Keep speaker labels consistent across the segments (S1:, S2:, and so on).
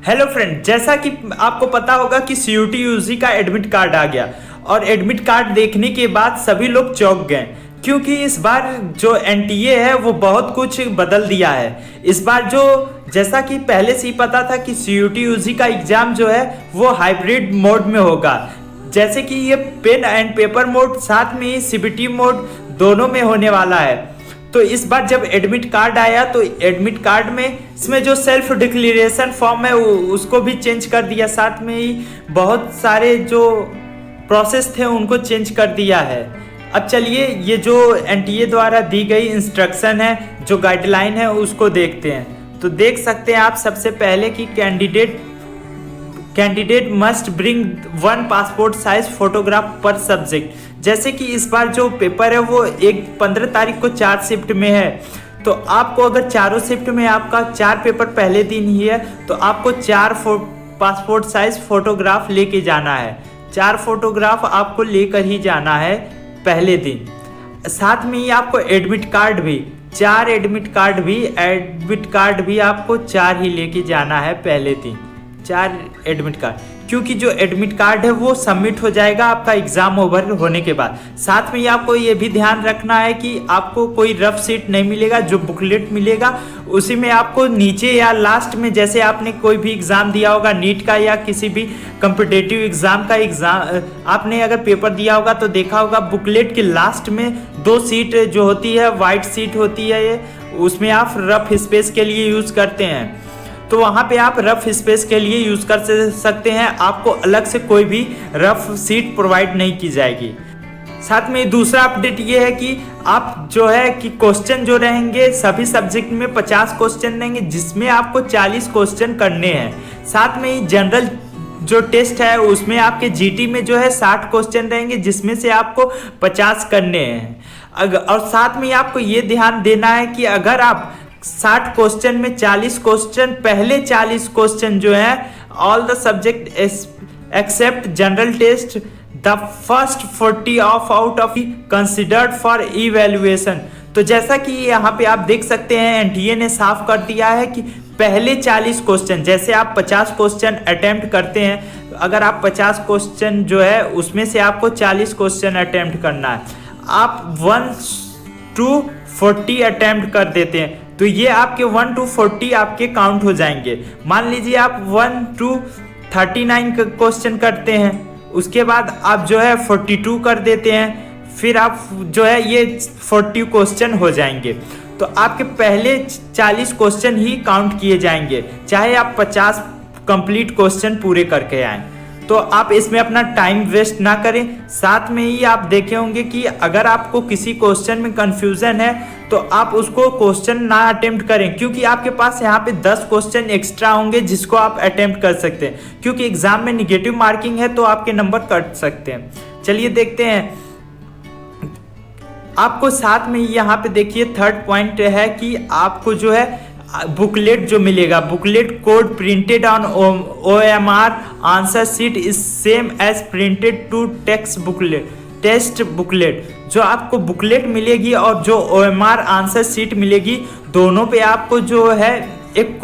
S1: Hello friend, जैसा कि आपको पता होगा कि सीयूटी यूजी का एडमिट कार्ड आ गया और एडमिट कार्ड देखने के बाद सभी लोग चौंक गए क्योंकि इस बार जो एनटीए है वो बहुत कुछ बदल दिया है। इस बार जो जैसा कि पहले से ही पता था कि सीयूटी यूजी का एग्जाम जो है वो हाइब्रिड मोड में होगा, जैसे कि ये पेन एंड पेपर मोड साथ में ही सीबीटी मोड दोनों में होने वाला है। तो इस बार जब एडमिट कार्ड आया तो एडमिट कार्ड में इसमें जो सेल्फ डिक्लेरेशन फॉर्म है उसको भी चेंज कर दिया, साथ में ही बहुत सारे जो प्रोसेस थे उनको चेंज कर दिया है। अब चलिए ये जो एनटीए द्वारा दी गई इंस्ट्रक्शन है, जो गाइडलाइन है उसको देखते हैं। तो देख सकते हैं आप सबसे पहले कि candidate must bring 1 passport size photograph पर सब्जेक्ट। जैसे कि इस बार जो पेपर है वो 15 तारीख को 4 शिफ्ट में है, तो आपको अगर चारों शिफ्ट में आपका 4 पेपर पहले दिन ही है तो आपको 4 पासपोर्ट साइज फोटोग्राफ लेके जाना है। 4 फोटोग्राफ आपको लेकर ही जाना है पहले दिन। साथ में ही आपको एडमिट कार्ड भी 4 एडमिट कार्ड भी आपको 4 ही लेके जाना है पहले दिन, 4 एडमिट कार्ड, क्योंकि जो एडमिट कार्ड है वो सबमिट हो जाएगा आपका एग्जाम ओवर होने के बाद। साथ में ही आपको ये भी ध्यान रखना है कि आपको कोई रफ सीट नहीं मिलेगा, जो बुकलेट मिलेगा उसी में आपको नीचे या लास्ट में, जैसे आपने कोई भी एग्जाम दिया होगा नीट का या किसी भी कॉम्पिटिटिव एग्जाम का आपने अगर पेपर दिया होगा तो देखा होगा बुकलेट के लास्ट में 2 सीट जो होती है वाइट सीट होती है, ये उसमें आप रफ स्पेस के लिए यूज करते हैं, तो वहाँ पे आप रफ स्पेस के लिए यूज कर सकते हैं। आपको अलग से कोई भी रफ सीट प्रोवाइड नहीं की जाएगी। साथ में दूसरा अपडेट ये है कि आप जो है कि क्वेश्चन जो रहेंगे सभी सब्जेक्ट में 50 क्वेश्चन रहेंगे, जिसमें आपको 40 क्वेश्चन करने हैं। साथ में ही जनरल जो टेस्ट है उसमें आपके जीटी में जो है 60 क्वेश्चन रहेंगे, जिसमें से आपको 50 करने हैं। और साथ में आपको ये ध्यान देना है कि अगर आप 60 क्वेश्चन में 40 क्वेश्चन, पहले 40 क्वेश्चन जो है all the subject except general test, the first 40 out of considered for evaluation. तो जैसा कि यहाँ पे आप देख सकते हैं एनटीए ने साफ कर दिया है कि पहले 40 क्वेश्चन, जैसे आप 50 क्वेश्चन अटेम्प्ट करते हैं, अगर आप 50 क्वेश्चन जो है उसमें से आपको 40 क्वेश्चन अटेम्प्ट करना है, आप 1 to 40 अटेम्प्ट कर देते हैं तो ये आपके 1 to 40 आपके काउंट हो जाएंगे। मान लीजिए आप 1 to 39 क्वेश्चन करते हैं, उसके बाद आप जो है 42 कर देते हैं, फिर आप जो है ये 40 क्वेश्चन हो जाएंगे, तो आपके पहले 40 क्वेश्चन ही काउंट किए जाएंगे, चाहे आप 50 कंप्लीट क्वेश्चन पूरे करके आएँ। तो आप इसमें अपना टाइम वेस्ट ना करें। साथ में ही आप देखे होंगे कि अगर आपको किसी क्वेश्चन में कंफ्यूजन है तो आप उसको क्वेश्चन ना अटेम्प्ट करें, क्योंकि आपके पास यहाँ पे 10 क्वेश्चन एक्स्ट्रा होंगे जिसको आप अटेम्प्ट कर सकते हैं, क्योंकि एग्जाम में निगेटिव मार्किंग है तो आपके नंबर कट सकते हैं। चलिए देखते हैं आपको। साथ में यहाँ पे देखिए 3rd पॉइंट है कि आपको जो है बुकलेट जो मिलेगा, booklet code printed on OMR answer sheet is same as printed to text booklet. जो आपको बुकलेट मिलेगी और जो OMR आंसर शीट मिलेगी, दोनों पे आपको जो है एक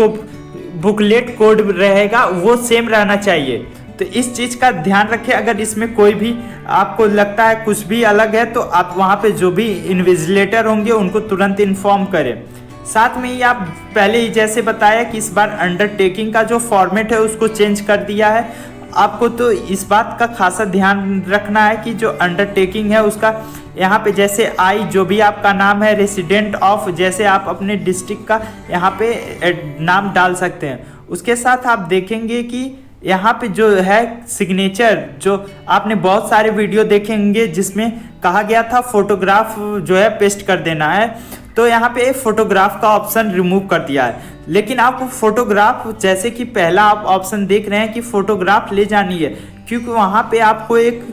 S1: बुकलेट कोड रहेगा वो सेम रहना चाहिए। तो इस चीज़ का ध्यान रखें। अगर इसमें कोई भी आपको लगता है कुछ भी अलग है तो आप वहाँ पे जो भी इन्विजिलेटर होंगे उनको तुरंत इन्फॉर्म करें। साथ में ही आप पहले ही जैसे बताया कि इस बार अंडरटेकिंग का जो फॉर्मेट है उसको चेंज कर दिया है। आपको तो इस बात का खासा ध्यान रखना है कि जो अंडरटेकिंग है उसका यहाँ पे जैसे आई जो भी आपका नाम है, रेसिडेंट ऑफ, जैसे आप अपने डिस्ट्रिक्ट का यहाँ पे नाम डाल सकते हैं। उसके साथ आप देखेंगे कि यहाँ पे जो है सिग्नेचर, जो आपने बहुत सारे वीडियो देखेंगे जिसमें कहा गया था फोटोग्राफ जो है पेस्ट कर देना है, तो यहाँ पे फोटोग्राफ का ऑप्शन रिमूव कर दिया है। लेकिन आपको फोटोग्राफ, जैसे कि पहला आप ऑप्शन देख रहे हैं कि फोटोग्राफ ले जानी है, क्योंकि वहाँ पे आपको एक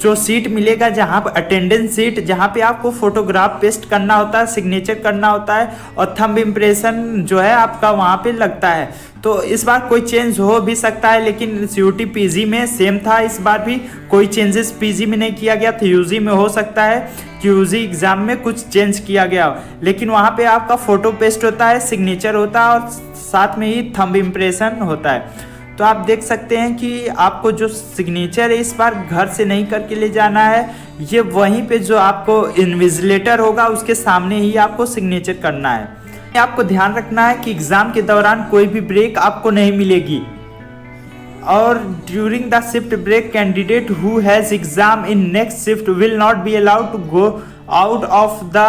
S1: जो सीट मिलेगा जहाँ पर अटेंडेंस सीट, जहाँ पे आपको फोटोग्राफ पेस्ट करना होता है, सिग्नेचर करना होता है और थंब इम्प्रेशन जो है आपका वहाँ पे लगता है। तो इस बार कोई चेंज हो भी सकता है, लेकिन सीयूटी पीजी में सेम था, इस बार भी कोई चेंजेस पीजी में नहीं किया गया था। यूजी में हो सकता है कि यूजी एग्जाम में कुछ चेंज किया गया हो, लेकिन वहाँ पे आपका फोटो पेस्ट होता है, सिग्नेचर होता है और साथ में ही थंब इम्प्रेशन होता है। तो आप देख सकते हैं कि आपको जो सिग्नेचर है इस बार घर से नहीं करके ले जाना है, ये वहीं पे जो आपको इन्विजिलेटर होगा उसके सामने ही आपको सिग्नेचर करना है। आपको ध्यान रखना है कि एग्जाम के दौरान कोई भी ब्रेक आपको नहीं मिलेगी। और during the shift break candidate who has exam in next shift will not be allowed to go out of the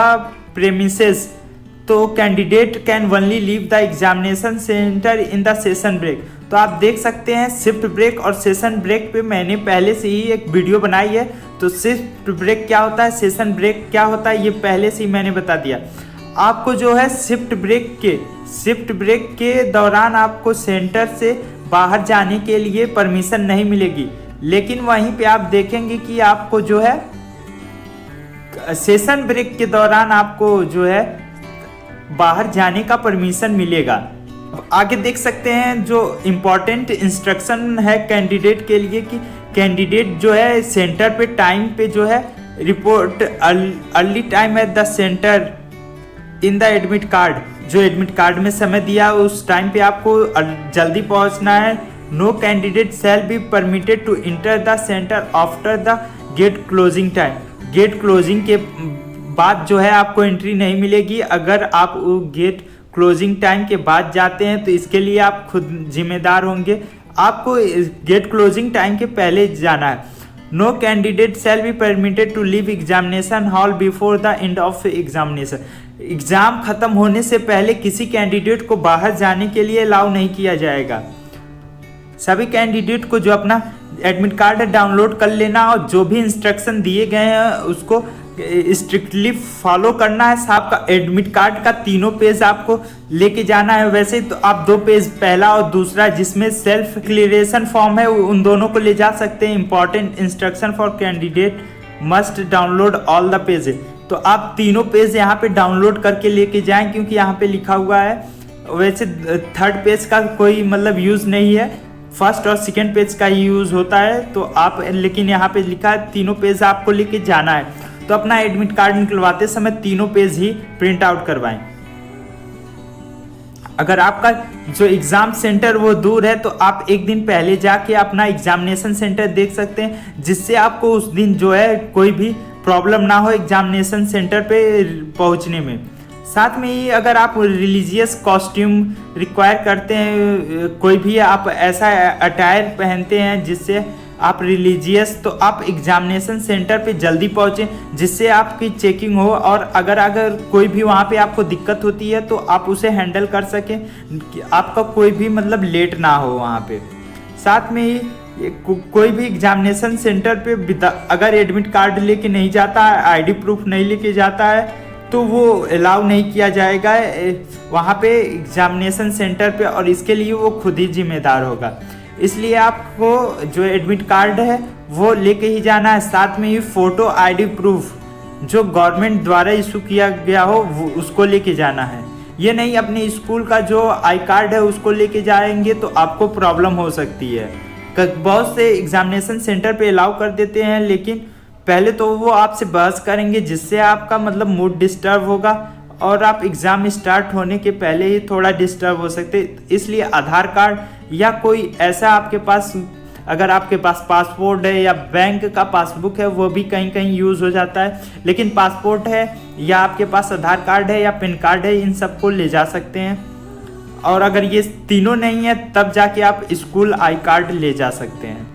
S1: premises. तो candidate can only leave the examination centre in the session break. तो आप देख सकते हैं shift break और session break पे मैंने पहले से ही एक वीडियो बनाई है। तो शिफ्ट ब्रेक क्या होता है, सेशन ब्रेक क्या होता है, ये पहले से ही मैंने बता दिया। आपको जो है शिफ्ट ब्रेक के दौरान आपको सेंटर से बाहर जाने के लिए परमिशन नहीं मिलेगी, लेकिन वहीं पे आप देखेंगे कि आपको जो है सेशन ब्रेक के दौरान आपको जो है बाहर जाने का परमिशन मिलेगा। आगे देख सकते हैं जो इम्पोर्टेंट इंस्ट्रक्शन है कैंडिडेट के लिए कि कैंडिडेट जो है सेंटर पे टाइम पे जो है report early time at the centre in the admit card. जो एडमिट कार्ड में समय दिया उस टाइम पे आपको जल्दी पहुंचना है। No candidate shall be permitted to enter the centre after the gate closing time. Gate closing के बाद जो है आपको एंट्री नहीं मिलेगी। अगर आप गेट क्लोजिंग टाइम के बाद जाते हैं तो इसके लिए आप खुद जिम्मेदार होंगे। आपको गेट क्लोजिंग टाइम के पहले जाना है। No candidate shall be permitted to leave examination hall before the end of examination. Exam खत्म होने से पहले किसी कैंडिडेट को बाहर जाने के लिए अलाउ नहीं किया जाएगा। सभी कैंडिडेट को जो अपना एडमिट कार्ड डाउनलोड कर लेना और जो भी इंस्ट्रक्शन दिए गए हैं उसको स्ट्रिक्टली फॉलो करना है। आपका एडमिट कार्ड का तीनों पेज आपको लेके जाना है। वैसे तो आप 2 पेज, पहला और दूसरा जिसमें सेल्फ क्लियरेशन फॉर्म है, उन दोनों को ले जा सकते हैं। Important instruction for candidate must download all the page. तो आप तीनों पेज यहाँ पे डाउनलोड करके लेके जाएं, क्योंकि यहाँ पे लिखा हुआ है। वैसे 3rd पेज का कोई मतलब यूज़ नहीं है, 1st और 2nd पेज का ही यूज़ होता है। तो आप, लेकिन यहाँ पे लिखा है तीनों पेज आपको लेके जाना है। तो अपना एडमिट कार्ड निकलवाते समय तीनों पेज ही प्रिंट आउट करवाएं। अगर आपका जो एग्जाम सेंटर वो दूर है तो आप एक दिन पहले जाके अपना एग्जामिनेशन सेंटर देख सकते हैं, जिससे आपको उस दिन जो है कोई भी प्रॉब्लम ना हो एग्जामिनेशन सेंटर पे पहुंचने में। साथ में ही अगर आप रिलीजियस कॉस्ट्यूम रिक्वायर करते हैं, कोई भी आप ऐसा अटायर पहनते हैं जिससे आप रिलीजियस, तो आप एग्जामिनेशन सेंटर पे जल्दी पहुँचें जिससे आपकी चेकिंग हो। और अगर कोई भी वहाँ पे आपको दिक्कत होती है तो आप उसे हैंडल कर सकें, आपका कोई भी मतलब लेट ना हो वहाँ पे। साथ में ही कोई भी एग्जामिनेशन सेंटर पे अगर एडमिट कार्ड लेके नहीं जाता है, आईडी प्रूफ नहीं लेके जाता है, तो वो अलाउ नहीं किया जाएगा वहाँ पे एग्जामिनेशन सेंटर पे, और इसके लिए वो खुद ही जिम्मेदार होगा। इसलिए आपको जो एडमिट कार्ड है वो लेके ही जाना है। साथ में ही फ़ोटो आईडी प्रूफ जो गवर्नमेंट द्वारा इशू किया गया हो वो उसको लेके जाना है। ये नहीं अपने स्कूल का जो आई कार्ड है उसको लेके जाएंगे तो आपको प्रॉब्लम हो सकती है। बहुत से एग्जामिनेशन सेंटर पे अलाउ कर देते हैं, लेकिन पहले तो वो आपसे बहस करेंगे जिससे आपका मतलब मूड डिस्टर्ब होगा और आप एग्ज़ाम स्टार्ट होने के पहले ही थोड़ा डिस्टर्ब हो सकते। इसलिए आधार कार्ड या कोई ऐसा आपके पास, अगर आपके पास पासपोर्ट है या बैंक का पासबुक है, वो भी कहीं कहीं यूज़ हो जाता है। लेकिन पासपोर्ट है या आपके पास आधार कार्ड है या पैन कार्ड है, इन सबको ले जा सकते हैं। और अगर ये तीनों नहीं है तब जाके आप स्कूल आई कार्ड ले जा सकते हैं।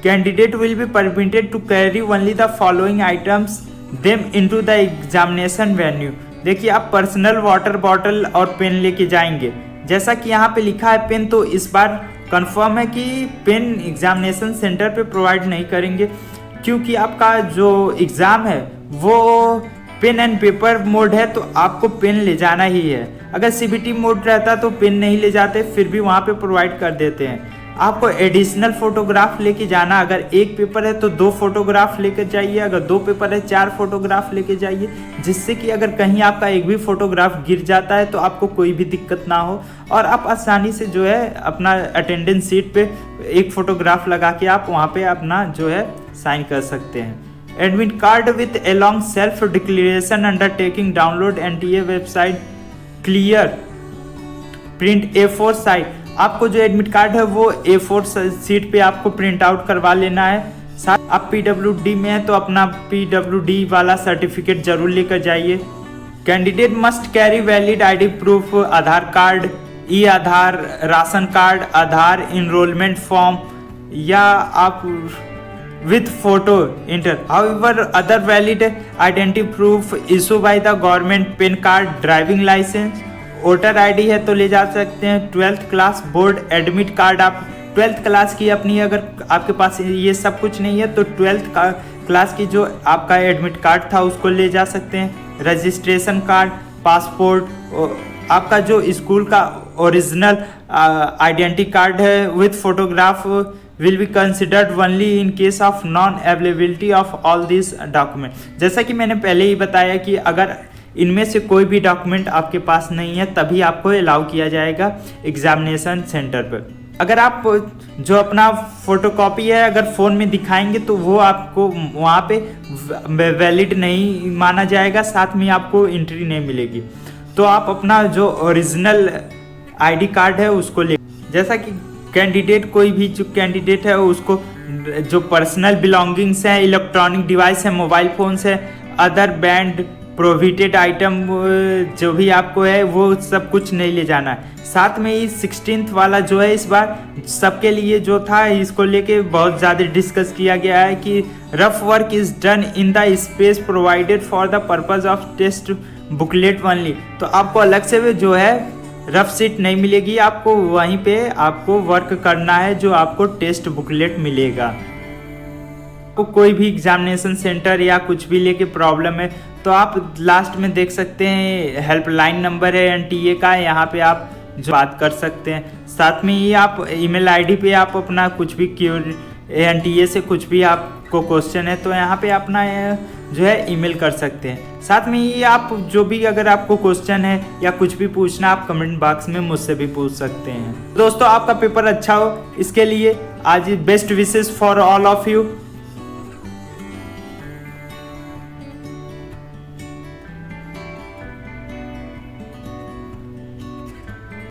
S1: Candidate will be permitted to carry only the following items them into the examination venue. देखिए, आप पर्सनल वाटर बॉटल और पेन लेके जाएंगे। जैसा कि यहाँ पे लिखा है पेन, तो इस बार कंफर्म है कि पेन एग्जामिनेशन सेंटर पे प्रोवाइड नहीं करेंगे, क्योंकि आपका जो एग्ज़ाम है वो पेन एंड पेपर मोड है, तो आपको पेन ले जाना ही है। अगर सीबीटी मोड रहता तो पेन नहीं ले जाते, फिर भी वहाँ पे प्रोवाइड कर देते हैं। आपको एडिशनल फोटोग्राफ लेके जाना। अगर एक पेपर है तो 2 फोटोग्राफ लेकर जाइए, अगर 2 पेपर है 4 फोटोग्राफ लेके जाइए, जिससे कि अगर कहीं आपका एक भी फोटोग्राफ गिर जाता है तो आपको कोई भी दिक्कत ना हो और आप आसानी से जो है अपना अटेंडेंस सीट पे एक फोटोग्राफ लगा के आप वहाँ पे अपना जो है साइन कर सकते हैं। Admit card with along self declaration undertaking download NTA website clear print A4 size. आपको जो एडमिट कार्ड है वो A4 शीट पे आपको प्रिंट आउट करवा लेना है। साथ आप PWD में है तो अपना PWD वाला सर्टिफिकेट जरूर लेकर जाइए। Candidate must carry valid ID proof, Aadhaar card, Aadhaar, ration card, Aadhaar enrolment form या आप with photo inter. However other valid identity proof issue by the government, PAN card, driving licence, voter ID है तो ले जा सकते हैं। 12th class board admit card, आप 12th class की अपनी अगर आपके पास ये सब कुछ नहीं है तो 12th क्लास की जो आपका एडमिट कार्ड था उसको ले जा सकते हैं। रजिस्ट्रेशन कार्ड, पासपोर्ट, आपका जो स्कूल का ओरिजिनल आइडेंटिटी कार्ड है with photograph will be considered only in case of non availability of all this document. जैसा कि मैंने पहले ही बताया कि अगर इनमें से कोई भी डॉक्यूमेंट आपके पास नहीं है तभी आपको अलाउ किया जाएगा एग्जामिनेशन सेंटर पर। अगर आप जो अपना फोटोकॉपी है अगर फ़ोन में दिखाएंगे तो वो आपको वहाँ पे वैलिड नहीं माना जाएगा, साथ में आपको एंट्री नहीं मिलेगी। तो आप अपना जो ओरिजिनल ID कार्ड है उसको ले। जैसा कि कैंडिडेट कोई भी जो कैंडिडेट है उसको जो पर्सनल बिलोंगिंग्स हैं, इलेक्ट्रॉनिक डिवाइस है, मोबाइल फ़ोन्स है, अदर बैंड प्रोहिबिटेड आइटम जो भी आपको है वो सब कुछ नहीं ले जाना है। साथ में ही 16th वाला जो है इस बार सबके लिए जो था इसको लेके बहुत ज़्यादा डिस्कस किया गया है कि rough work is done in the space provided for the purpose of test booklet only. तो आपको अलग से जो है रफ सीट नहीं मिलेगी, आपको वहीं पे आपको वर्क करना है जो आपको टेस्ट बुकलेट मिलेगा। आपको कोई भी एग्जामिनेशन सेंटर या कुछ भी लेके प्रॉब्लम है तो आप लास्ट में देख सकते हैं हेल्पलाइन नंबर है NTA का, यहाँ पे आप जो बात कर सकते हैं। साथ में ही आप ईमेल ID पे आप अपना कुछ भी NTA से कुछ भी आपको क्वेश्चन है तो यहाँ पे अपना जो है ईमेल कर सकते हैं। साथ में ही आप जो भी अगर आपको क्वेश्चन है या कुछ भी पूछना आप कमेंट बॉक्स में मुझसे भी पूछ सकते हैं। दोस्तों आपका पेपर अच्छा हो इसके लिए आज best wishes for all of you.